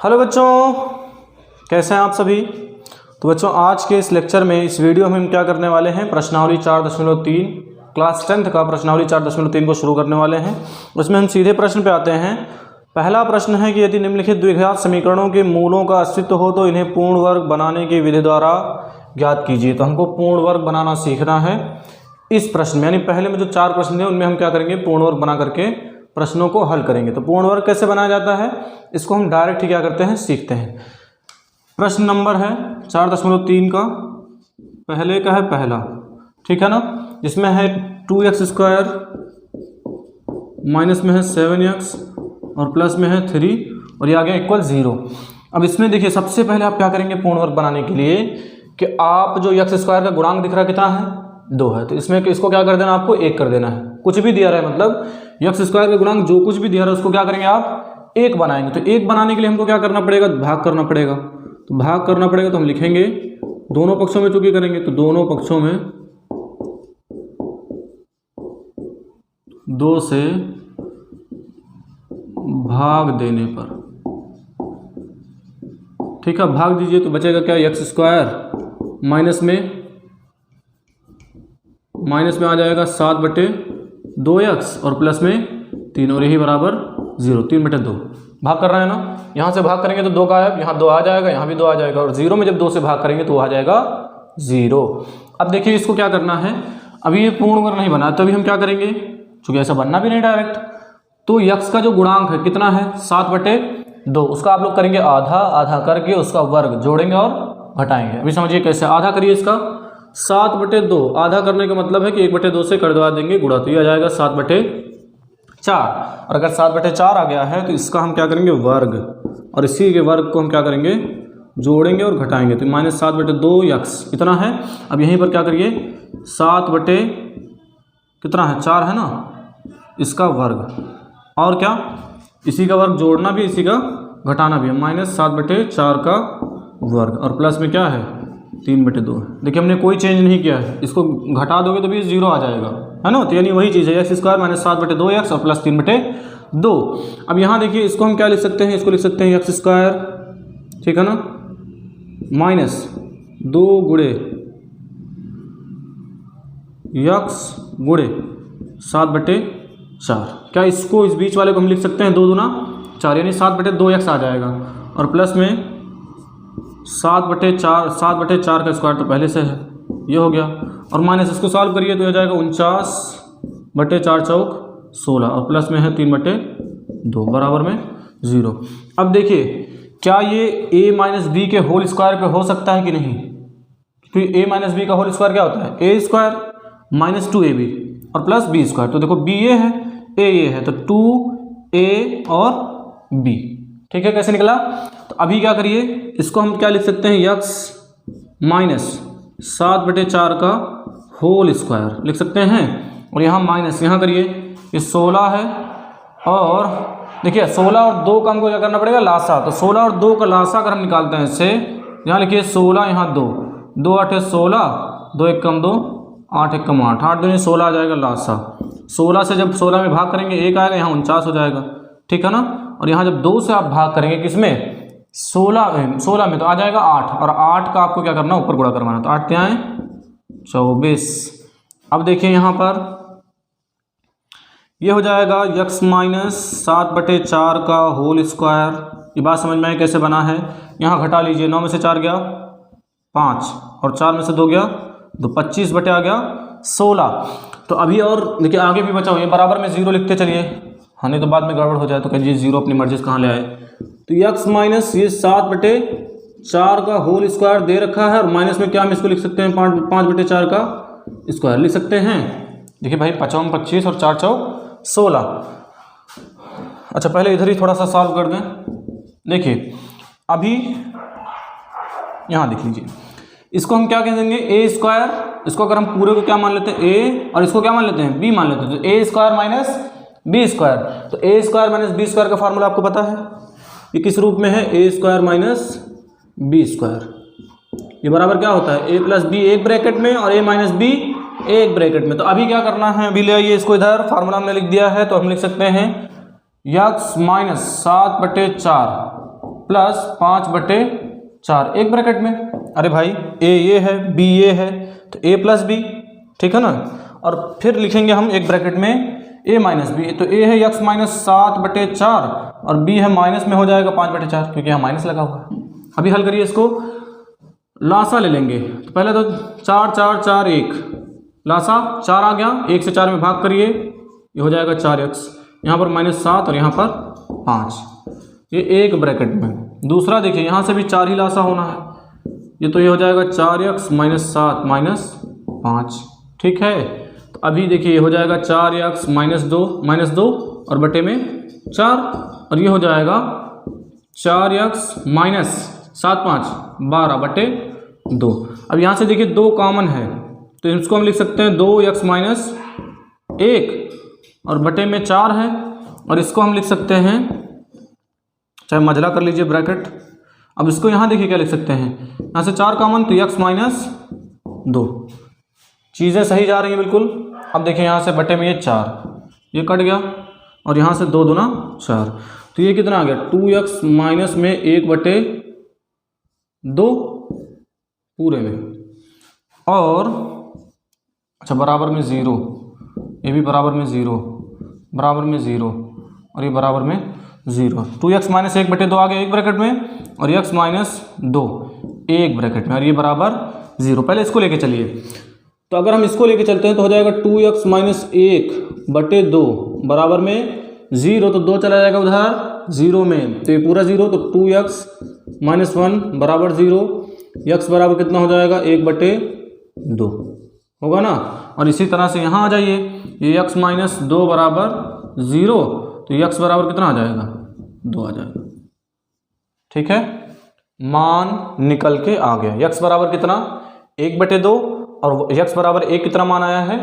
Hello बच्चों, कैसे हैं आप सभी। तो बच्चों आज के इस लेक्चर में इस वीडियो में हम क्या करने वाले हैं, प्रश्नावली 4.3 क्लास 10th का प्रश्नावली 4.3 को शुरू करने वाले हैं। उसमें हम सीधे प्रश्न पे आते हैं। पहला प्रश्न है कि यदि निम्नलिखित द्विघात समीकरणों के मूलों का अस्तित्व हो तो इन्हें पूर्ण वर्ग बनाने की विधि द्वारा ज्ञात कीजिए। तो हमको पूर्ण वर्ग बनाना सीखना है इस प्रश्न में, यानी पहले में जो 4 प्रश्न थे उनमें हम क्या करेंगे, पूर्ण वर्ग बना करके प्रश्नों को हल करेंगे। तो पूर्ण वर्ग कैसे बनाया जाता है इसको हम डायरेक्ट ही क्या करते हैं, सीखते हैं। प्रश्न नंबर है 4.3 का, पहले का है पहला, ठीक है ना, जिसमें है 2x² माइनस में है 7x और प्लस में है 3 और ये आ गया इक्वल 0। अब इसमें देखिए सबसे पहले आप क्या करेंगे पूर्ण वर्ग बनाने के लिए कि आप जो x² का गुणांक दिख रहा है कितना है, 2 है, तो इसमें इसको क्या कर देना, आपको 1 कर देना है। कुछ भी दिया रहा है मतलब x² का गुणांक जो कुछ भी दिया रहा है उसको क्या करेंगे आप 1 बनाएंगे। तो 1 बनाने के लिए हमको क्या करना पड़ेगा, भाग करना पड़ेगा। तो भाग करना पड़ेगा तो हम लिखेंगे दोनों पक्षों में चूंकि करेंगे तो दोनों पक्षों में 2 से भाग देने पर, ठीक है, भाग दीजिए तो बचेगा क्या, x² माइनस में आ जाएगा 7/2x और प्लस में 3 और यही बराबर 0, 3/2 भाग कर रहे हैं ना। यहाँ से भाग करेंगे तो 2 का है, यहाँ 2 आ जाएगा, यहाँ भी 2 आ जाएगा और 0 में जब 2 से भाग करेंगे तो वो आ जाएगा 0। अब देखिए इसको क्या करना है, अभी ये पूर्ण वर्ग नहीं बना तो अभी हम क्या करेंगे, चूंकि ऐसा बनना भी नहीं डायरेक्ट, तो x का जो गुणांक है कितना है 7/2, उसका आप लोग करेंगे आधा, आधा करके उसका वर्ग जोड़ेंगे और घटाएंगे। अभी समझिए कैसे, आधा करिए इसका 7/2, आधा करने का मतलब है कि 1/2 से कर दवा देंगे गुणा, तो ये आ जाएगा 7/4 और अगर 7/4 आ गया है तो इसका हम क्या करेंगे वर्ग, और इसी के वर्ग को हम क्या करेंगे जोड़ेंगे और घटाएंगे, तो -7/2x कितना है। अब यहीं पर क्या करिए 7/कितना है 4 है ना, इसका वर्ग और क्या, इसी का वर्ग जोड़ना भी इसी का घटाना भी है, -7/4 का वर्ग और प्लस में क्या है 3/2। देखिए हमने कोई चेंज नहीं किया है, इसको घटा दोगे तो भी 0 आ जाएगा, है ना। तो यानी वही चीज़ है x² -7/2x और प्लस 3/2। अब यहाँ देखिए इसको हम क्या लिख सकते हैं, इसको लिख सकते हैं x², ठीक है ना, -2 गुणे x गुणे 7/4। क्या इसको, इस बीच वाले को हम लिख सकते हैं 2 दूना 4 यानी 7/2x आ जाएगा और प्लस में 7/4 का स्क्वायर तो पहले से है, ये हो गया, और माइनस इसको सॉल्व करिए तो हो जाएगा 49/4 चौक 16 और प्लस में है 3/2 बराबर में 0। अब देखिए क्या ये a माइनस बी के होल स्क्वायर पे हो सकता है कि नहीं, क्योंकि a माइनस बी का होल स्क्वायर क्या होता है a² - 2ab और प्लस b²। तो देखो b a है a ये है तो 2a और b, ठीक है। कैसे निकला, तो अभी क्या करिए इसको हम क्या लिख सकते हैं x -7/4 का होल स्क्वायर लिख सकते हैं, और यहाँ माइनस, यहाँ करिए ये 16 है और देखिए 16 और 2 का हमको क्या करना पड़ेगा लासा, तो 16 और 2 का लासा अगर हम निकालते हैं इससे, यहाँ लिखिए 16 यहाँ 2 8 है 16, 2 1 कम 2 8 1 कम 8, 8 दूनी 16 आ जाएगा लासा। 16 से जब 16 में भाग करेंगे 1 आएगा, यहाँ 49 हो जाएगा, ठीक है ना। और यहाँ जब 2 से आप भाग करेंगे किसमें 16 में तो आ जाएगा 8 और 8 का आपको क्या करना ऊपर गुणा करवाना, तो 8 ત્યાં 24। अब देखिए यहाँ पर ये हो जाएगा x -7/4 का होल स्क्वायर। ये बात समझ में आई कैसे बना है, यहाँ घटा लीजिए, 9 में से 4 गया 5 और 4 में से 2 गया तो 25 आ गया 16। तो अभी और देखिए आगे भी बचा हुआ, ये बराबर में 0 लिखते चलिए, हाँ नहीं तो बाद में गड़बड़ हो जाए तो कहिए 0 अपनी मर्जी से कहाँ ले आए। तो x माइनस ये 7/4 का होल स्क्वायर दे रखा है और माइनस में क्या हम इसको लिख सकते हैं 5/4 का स्क्वायर लिख सकते हैं। देखिए भाई 5 25 और 4 चौक 16। अच्छा पहले इधर ही थोड़ा सा सॉल्व कर दें। देखिए अभी यहाँ देख लीजिए, इसको हम क्या कह देंगे a², इसको अगर हम पूरे को क्या मान लेते हैं a और इसको क्या मान लेते हैं b मान लेते हैं, तो a² - b²। तो a² - b² का फार्मूला आपको पता है, ये किस रूप में है a² - b²। ये बराबर क्या होता है a + b एक ब्रैकेट में और a - b एक ब्रैकेट में। तो अभी क्या करना है, अभी ले आइए इसको इधर, फार्मूला हमने लिख दिया है तो हम लिख सकते हैं x - 7/4 प्लस 5/4 एक ब्रैकेट में। अरे भाई ए ये है, बी ये है, तो ए प्लस बी, ठीक है ना। और फिर लिखेंगे हम एक ब्रैकेट में ए माइनस बी, तो ए है x माइनस 7/4 और बी है माइनस में हो जाएगा 5/4 क्योंकि यहाँ माइनस लगा हुआ है। अभी हल करिए इसको, लासा ले लेंगे। तो पहले तो 4 4 4 1, लासा 4 आ गया, 1 से 4 में भाग करिए, ये हो जाएगा 4x, यहाँ पर -7 और यहाँ पर 5, ये एक ब्रैकेट में। दूसरा देखिए यहाँ से भी 4 ही लासा होना है, ये तो ये हो जाएगा 4x माइनस 7 माइनस 5, ठीक है। तो अभी देखिए ये हो जाएगा 4x माइनस 2 और बटे में 4, और ये हो जाएगा 4x माइनस 7 5 12/2। अब यहाँ से देखिए 2 कॉमन है, तो इसको हम लिख सकते हैं 2x माइनस 1 और बटे में 4 है, और इसको हम लिख सकते हैं, चाहे मझला कर लीजिए ब्रैकेट। अब इसको यहाँ देखिए क्या लिख सकते हैं, यहाँ से 4 कॉमन तो x माइनस 2, चीज़ें सही जा रही हैं बिल्कुल। अब देखिए यहाँ से बटे में ये 4, ये कट गया, और यहाँ से 2 दूना 4, तो ये कितना आ गया 2x माइनस में 1/2 पूरे में, और अच्छा बराबर में 0, ये भी बराबर में 0, बराबर में 0 और ये बराबर में 0। 2x माइनस 1/2 आ गया एक ब्रैकेट में, और x माइनस 2 एक ब्रैकेट में, और ये बराबर 0। पहले इसको लेके चलिए, तो अगर हम इसको लेके चलते हैं तो हो जाएगा 2x माइनस 1/2 बराबर में 0, तो 2 चला जाएगा उधर 0 में, तो ये पूरा 0, तो 2x माइनस 1 बराबर 0, x बराबर कितना हो जाएगा 1/2 होगा ना। और इसी तरह से यहाँ आ जाइए, ये x माइनस 2 बराबर 0, तो x बराबर कितना आ जाएगा 2 आ जाएगा, ठीक है। मान निकल के आ गया, x बराबर कितना 1/2 और x बराबर 1 कितना मान आया है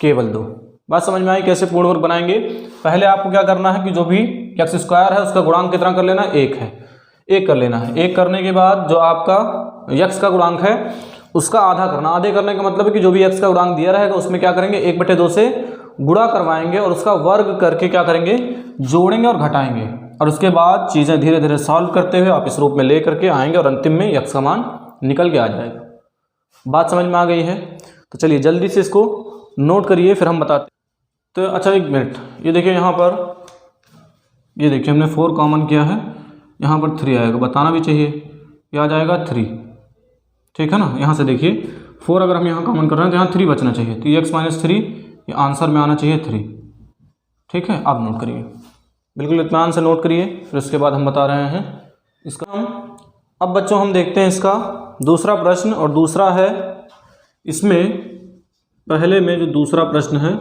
केवल 2। बात समझ में आई कैसे पूर्ण वर्ग बनाएंगे। पहले आपको क्या करना है कि जो भी x स्क्वायर है उसका गुणांक कितना कर लेना है, 1 है, 1 कर लेना है। 1 करने के बाद जो आपका x का गुणांक है उसका आधा करना। आधे करने का मतलब है कि जो भी x का गुणांक दिया रहेगा उसमें क्या करेंगे 1/2 से गुणा करवाएंगे और उसका वर्ग करके क्या करेंगे जोड़ेंगे और घटाएंगे, और उसके बाद चीज़ें धीरे धीरे सॉल्व करते हुए आप इस रूप में ले करके आएंगे और अंतिम में x का मान निकल के आ जाएगा। बात समझ में आ गई है, तो चलिए जल्दी से इसको नोट करिए फिर हम बताते। तो अच्छा एक मिनट, ये देखिए यहाँ पर, ये देखिए हमने 4 कॉमन किया है, यहाँ पर 3 आएगा, बताना भी चाहिए, ये आ जाएगा 3, ठीक है ना। यहाँ से देखिए 4 अगर हम यहाँ कॉमन कर रहे हैं तो यहाँ 3 बचना चाहिए, तो x माइनस 3 ये आंसर में आना चाहिए 3, ठीक है। आप नोट करिए, बिल्कुल इत्मीनान से नोट करिए, फिर उसके बाद हम बता रहे हैं इसका हम। अब बच्चों हम देखते हैं इसका दूसरा प्रश्न, और दूसरा है इसमें पहले में जो दूसरा प्रश्न है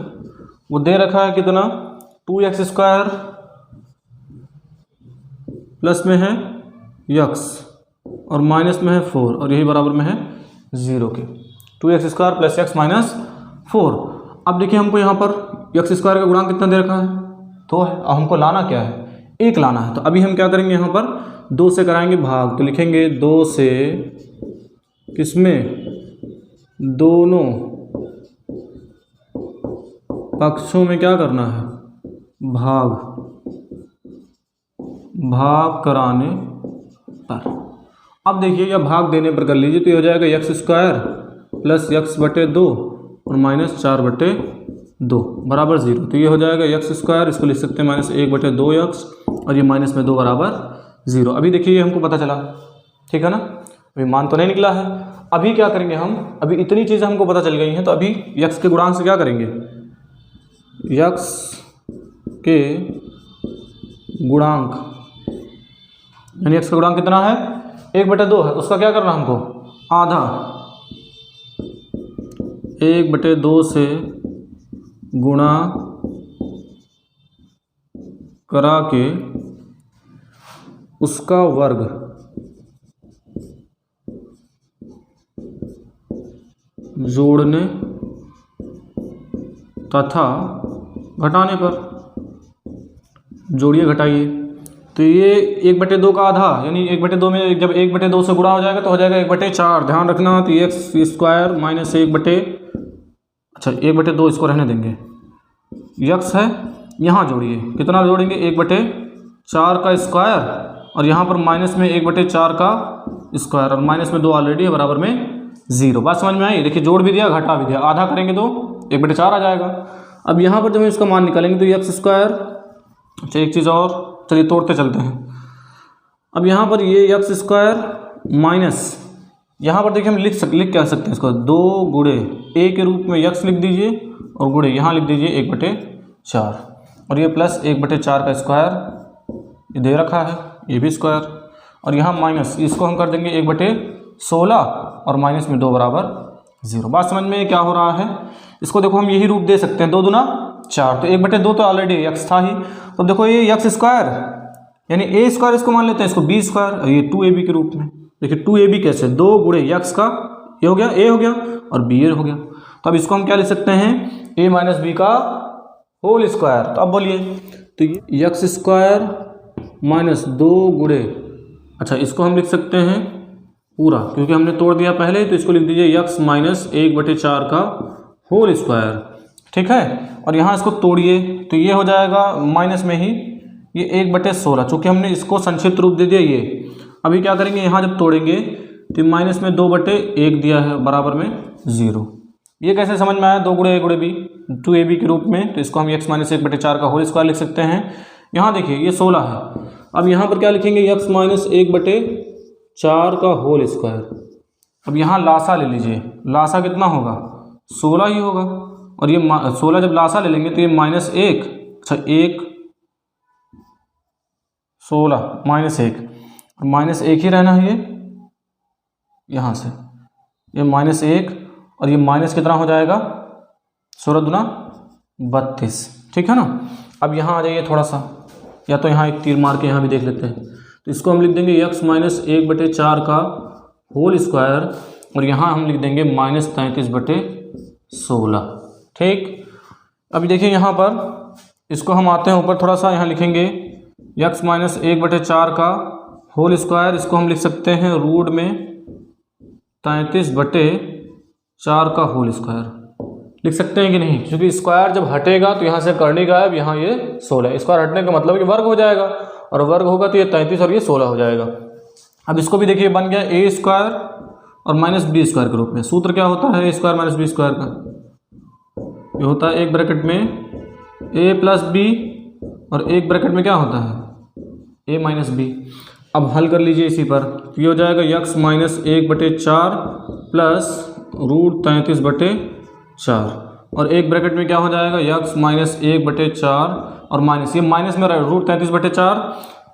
वो दे रखा है कितना 2x स्क्वायर प्लस में है x और माइनस में है 4, और यही बराबर में है 0 के। 2x square plus x minus 4। अब देखिए हमको यहाँ पर x स्क्वायर का गुणांक कितना दे रखा है 2 है, अब हमको लाना क्या है 1 लाना है। तो अभी हम क्या करेंगे यहाँ पर 2 से कराएंगे भाग, तो लिखेंगे 2 से किसमें दोनों पक्षों में क्या करना है भाग कराने पर। अब देखिए या भाग देने पर कर लीजिए, तो ये हो जाएगा x स्क्वायर प्लस x/2 और माइनस 4/2 बराबर 0। तो ये हो जाएगा x स्क्वायर, इसको लिख सकते हैं -1/2x, और ये माइनस में 2 बराबर 0। अभी देखिए ये हमको पता चला, ठीक है ना। अभी मान तो नहीं निकला है। अभी क्या करेंगे हम, अभी इतनी चीज़ें हमको पता चल गई हैं, तो अभी x के गुणांक से क्या करेंगे, x के गुणांक यानी x का गुणांक कितना है 1/2 है, उसका क्या करना हमको आधा, 1/2 से गुणा करा के उसका वर्ग जोड़ने तथा घटाने पर। जोड़िए घटाइए, तो ये 1/2 का आधा यानी 1/2 में जब 1/2 से गुणा हो जाएगा तो हो जाएगा 1/4। ध्यान रखना, तो x स्क्वायर माइनस 1/2 इसको रहने देंगे, x है, यहाँ जोड़िए कितना जोड़ेंगे 1/4 का स्क्वायर और यहाँ पर माइनस में 1/4 का स्क्वायर और माइनस में 2 ऑलरेडी है, बराबर में 0। बात समझ में आई? देखिए जोड़ भी दिया घटा भी दिया, आधा करेंगे तो 1/4 आ जाएगा। अब यहाँ पर जब हम इसका मान निकालेंगे तो x स्क्वायर, अच्छा एक चीज़ और, चलिए तोड़ते चलते हैं। अब यहाँ पर ये x स्क्वायर माइनस, यहाँ पर देखिए हम लिख क्या सकते हैं इसको, 2 गुणे a के रूप में x लिख दीजिए और गुणे यहाँ लिख दीजिए 1/4 और ये प्लस 1/4 का स्क्वायर ये दे रखा है, ये भी स्क्वायर, और यहाँ माइनस इसको हम कर देंगे 1/16 और माइनस में 2 बराबर 0। बात समझ में क्या हो रहा है? इसको देखो हम यही रूप दे सकते हैं, 2 दूना 4, तो 1/2 तो ऑलरेडी x था ही, तो देखो ये x स्क्वायर यानी a स्क्वायर इसको मान लेते हैं, इसको b स्क्वायर और ये 2ab के रूप में। देखिए 2ab कैसे, 2 गुणे x का ये हो गया a हो गया और b हो गया, तो अब इसको हम क्या लिख सकते हैं, a माइनस b का होल स्क्वायर। तो अब बोलिए, तो ये x स्क्वायर माइनस 2 गुणे, अच्छा इसको हम लिख सकते हैं पूरा क्योंकि हमने तोड़ दिया पहले ही, तो इसको लिख दीजिए x माइनस 1/4 का होल स्क्वायर, ठीक है। और यहाँ इसको तोड़िए तो ये हो जाएगा माइनस में ही ये 1/16, चूँकि हमने इसको संक्षिप्त रूप दे दिया ये। अभी क्या करेंगे, यहाँ जब तोड़ेंगे तो माइनस में 2/1 दिया है बराबर में 0। ये कैसे समझ में आया, 2 गुणे a गुणे b, 2ab के रूप में, तो इसको हम x माइनस 1/4 का होल स्क्वायर लिख सकते हैं। यहाँ देखिए ये 16 है, अब यहाँ पर क्या लिखेंगे, x माइनस 1/4 का होल स्क्वायर। अब यहाँ लासा ले लीजिए, लासा कितना होगा, 16 ही होगा, और ये 16 जब लासा ले लेंगे तो ये -1, अच्छा 1 16 -1 और -1 ही रहना है, ये यहाँ से ये -1 और ये माइनस कितना हो जाएगा, 16 दूना 32, ठीक है ना। अब यहाँ आ जाइए थोड़ा सा, या तो यहाँ एक तीर मार के यहाँ भी देख लेते हैं, तो इसको हम लिख देंगे x माइनस 1/4 का होल स्क्वायर और यहाँ हम लिख देंगे -33/16, ठीक। अभी देखिए यहाँ पर इसको हम आते हैं ऊपर थोड़ा सा, यहाँ लिखेंगे x माइनस 1/4 का होल स्क्वायर, इसको हम लिख सकते हैं रूट में 33/4 का होल स्क्वायर, लिख सकते हैं कि नहीं, क्योंकि स्क्वायर जब हटेगा तो यहाँ से करनी गायब, यहाँ ये 16, स्क्वायर हटने का मतलब कि वर्ग हो जाएगा, और वर्ग होगा तो ये 33 और ये 16 हो जाएगा। अब इसको भी देखिए बन गया a स्क्वायर और माइनस b स्क्वायर के रूप में। सूत्र क्या होता है a square minus b square का, ये होता है एक ब्रैकेट में a प्लस b और एक ब्रैकेट में क्या होता है a माइनस b। अब हल कर लीजिए इसी पर, तो ये हो जाएगा x माइनस 1/4 प्लस रूट 33/4 और एक ब्रैकेट में क्या हो जाएगा x माइनस 1/4 और माइनस, ये माइनस में रूट 33/4।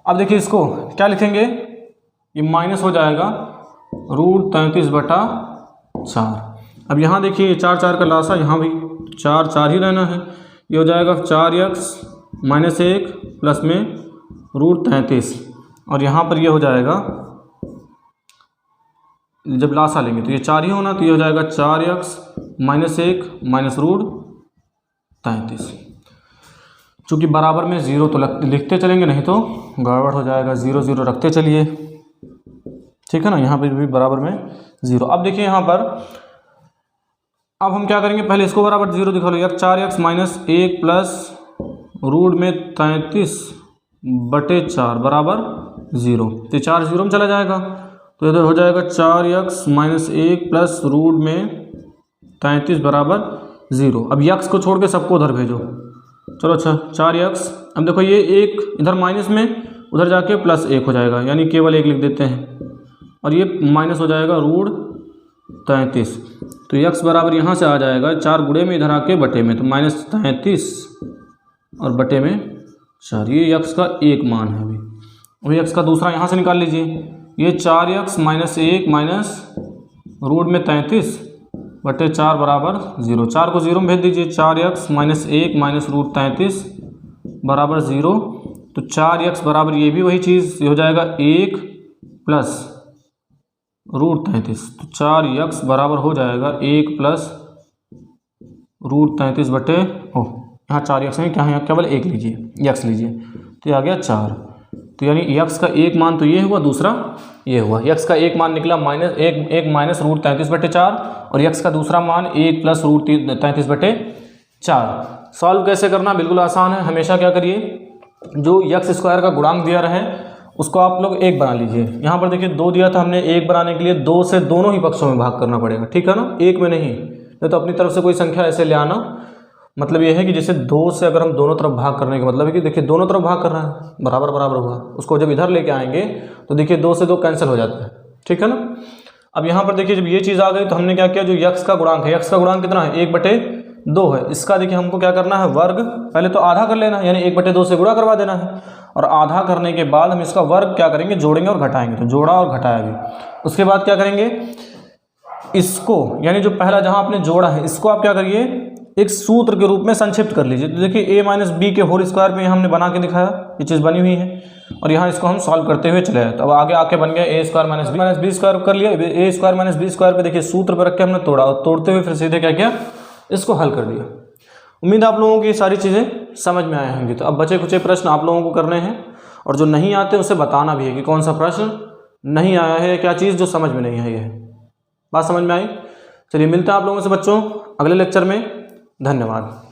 अब देखिए इसको क्या लिखेंगे, ये माइनस हो जाएगा रूट 33/4। अब यहाँ देखिए ये 4 4 का लासा, यहाँ भी 4 4 ही रहना है, ये हो जाएगा 4x माइनस 1 प्लस में रूट 33 और यहाँ पर ये हो जाएगा, जब लासा लेंगे तो ये 4 ही होना, तो ये हो जाएगा 4x माइनस 1 माइनस रूट 33। चूँकि बराबर में 0 तो लिखते चलेंगे, नहीं तो गड़बड़ हो जाएगा, 0 0 रखते चलिए, ठीक है ना। यहाँ पर भी बराबर में 0। अब देखिए यहाँ पर अब हम क्या करेंगे, पहले इसको बराबर 0 दिखा लो, 4x माइनस 1 प्लस रूट में 33/4 बराबर 0, तो 4 0 में चला जाएगा, तो इधर हो जाएगा 4x माइनस 1 प्लस रूट में 33 बराबर 0। अब x को छोड़ के सबको उधर भेजो, चलो अच्छा 4x, अब देखो ये 1 इधर माइनस में, उधर जाके प्लस 1 हो जाएगा, यानी केवल 1 लिख देते हैं, और ये माइनस हो जाएगा रूट 33, तो x बराबर यहाँ से आ जाएगा 4 गुणे में इधर आके बटे में, तो -33 और बटे में 4, ये x का एक मान है। अभी x का दूसरा यहाँ से निकाल लीजिए, ये 4x माइनस 1 माइनस रूट में 33/4 बराबर 0, 4 को 0 में भेज दीजिए, 4x माइनस 1 माइनस रूट 33 बराबर 0, तो 4x बराबर ये भी वही चीज़, ये हो जाएगा 1 प्लस रूट 33, तो 4x बराबर हो जाएगा 1 प्लस रूट 33 बटे, यहाँ 4x में क्या है, यहाँ केवल 1 लीजिए, x लीजिए, तो ये आ गया 4। तो यानी x का एक मान तो ये हुआ, दूसरा ये हुआ, x का एक मान निकला -1 माइनस रूट 33/4 और x का दूसरा मान 1 प्लस रूट 33/4। सॉल्व कैसे करना, बिल्कुल आसान है। हमेशा क्या करिए, जो x स्क्वायर का गुणांक दिया रहे उसको आप लोग 1 बना लीजिए। यहाँ पर देखिए 2 दिया था हमने, 1 बनाने के लिए 2 से दोनों ही पक्षों में भाग करना पड़ेगा, ठीक है ना, 1 में नहीं तो अपनी तरफ से कोई संख्या ऐसे ले आना। मतलब ये है कि जैसे 2 से अगर हम दोनों तरफ भाग करने का मतलब है कि देखिए दोनों तरफ भाग कर रहा है, बराबर बराबर हुआ, उसको जब इधर लेके आएंगे तो देखिए 2 से 2 कैंसिल हो जाता है, ठीक है ना। अब यहाँ पर देखिए जब ये चीज़ आ गई तो हमने क्या किया, जो यक्स का गुणांक है, यक्स का गुणांक कितना है 1/2 है, इसका देखिए हमको क्या करना है, वर्ग पहले तो आधा कर लेना है, यानी 1/2 से गुणा करवा देना है, और आधा करने के बाद हम इसका वर्ग क्या करेंगे, जोड़ेंगे और घटाएंगे, तो जोड़ा और घटाया भी। उसके बाद क्या करेंगे, इसको यानी जो पहला जहां आपने जोड़ा है इसको आप क्या करिए, एक सूत्र के रूप में संक्षिप्त कर लीजिए। तो देखिए a-b के होल स्क्वायर पे हमने बना के दिखाया, ये चीज़ बनी हुई है, और यहाँ इसको हम सॉल्व करते हुए चले जाए। तो अब आगे आके बन गया a² - b स्क्वायर कर लिया, a² - b स्क्वायर पे देखिए सूत्र पर रख के हमने तोड़ा, और तोड़ते हुए फिर सीधे क्या किया, इसको हल कर दिया। उम्मीद आप लोगों की ये सारी चीज़ें समझ में आए होंगी। तो अब बचे कुछ प्रश्न आप लोगों को करने हैं, और जो नहीं आते उसे बताना भी है कि कौन सा प्रश्न नहीं आया है, क्या चीज़ जो समझ में नहीं आई है। बात समझ में आई? चलिए मिलते हैं आप लोगों से बच्चों अगले लेक्चर में। धन्यवाद।